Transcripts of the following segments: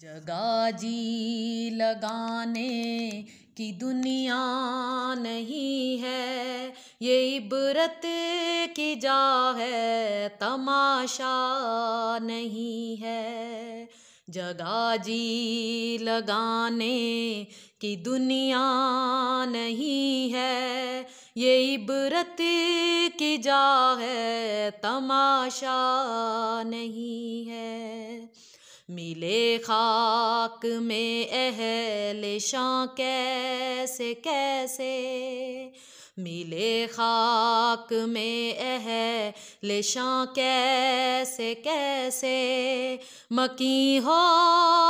जगह जी लगाने की दुनिया नहीं है, ये इबरत की जा है, तमाशा नहीं है। जगह जी लगाने की दुनिया नहीं है, ये इबरत की जा है, तमाशा नहीं है। मिले खाक में अहले शां कैसे कैसे, मिले खाक में अहले शां कैसे कैसे, मकी हो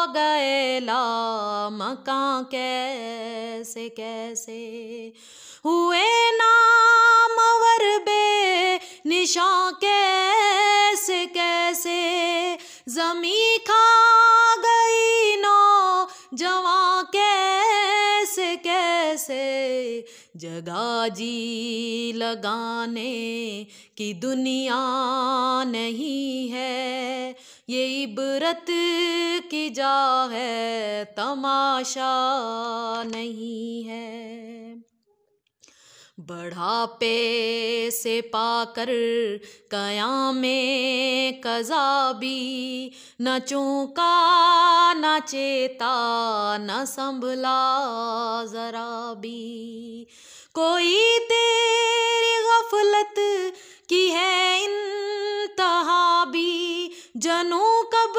गए ला मकां कैसे कैसे। हुए नामवर बे निशां कैसे कैसे, ज़मीं खा गई नौ जवां कैसे कैसे। जगह जी लगाने की दुनिया नहीं है, ये इबरत की जा है, तमाशा नहीं है। बढ़ापे से पाकर क़यामे क़ज़ा भी, न चूका न चेता न संभला ज़रा भी। कोई तेरी गफलत की है इंतहा भी, जनू कब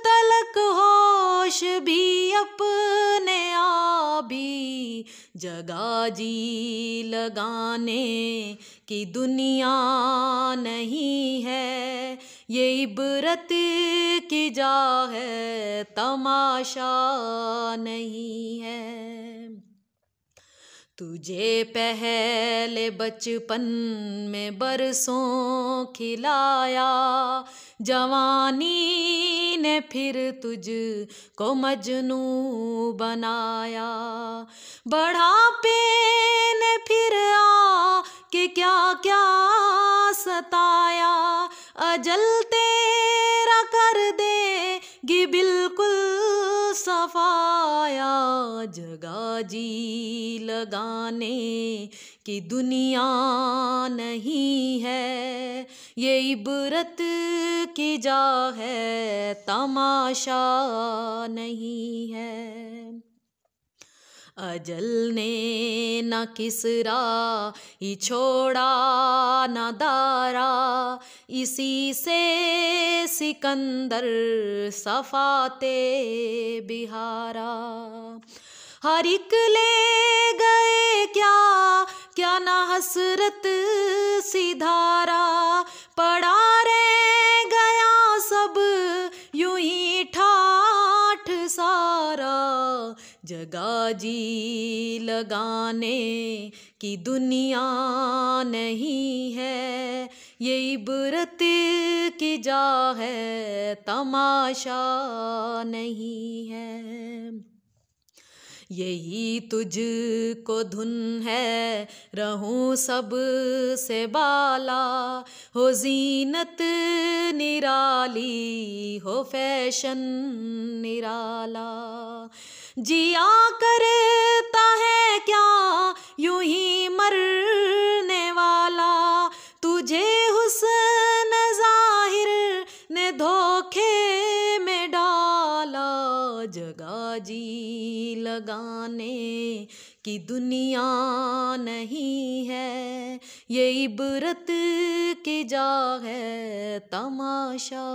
तलक होश भी अपने आ भी। जगह जी लगाने की दुनिया नहीं है, ये इबरत की जा है, तमाशा नहीं है। तुझे पहले बचपन में बरसों खिलाया, जवानी ने फिर तुझको मजनू बनाया। बढ़ापे ने फिर आके क्या क्या सताया, अजल तेरा कर देगी बिल्कुल सफाया। जगह जी लगाने की दुनिया नहीं है, ये इबरत की जा है, तमाशा नहीं है। अजल ने न किसरा ही छोड़ा न दारा, इसी से सिकंदर सफाते बिहारा। हर एक ले गए क्या क्या न हसरत सी धारा, पड़ा रह गया सब यूं ही ठाठ सारा। जगह जी लगाने की दुनिया नहीं है, ये इबरत की जा है, तमाशा नहीं है। यही तुझको धुन है रहूं सब से बाला, हो ज़ीनत निराली हो फैशन निराला। जिया करता है क्या यूं ही मरने वाला, तुझे हुस्न ज़ाहिर ने धोखे में डाला। जगह जी लगाने की दुनिया नहीं है, ये इबरत की जा है, तमाशा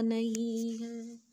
नहीं है।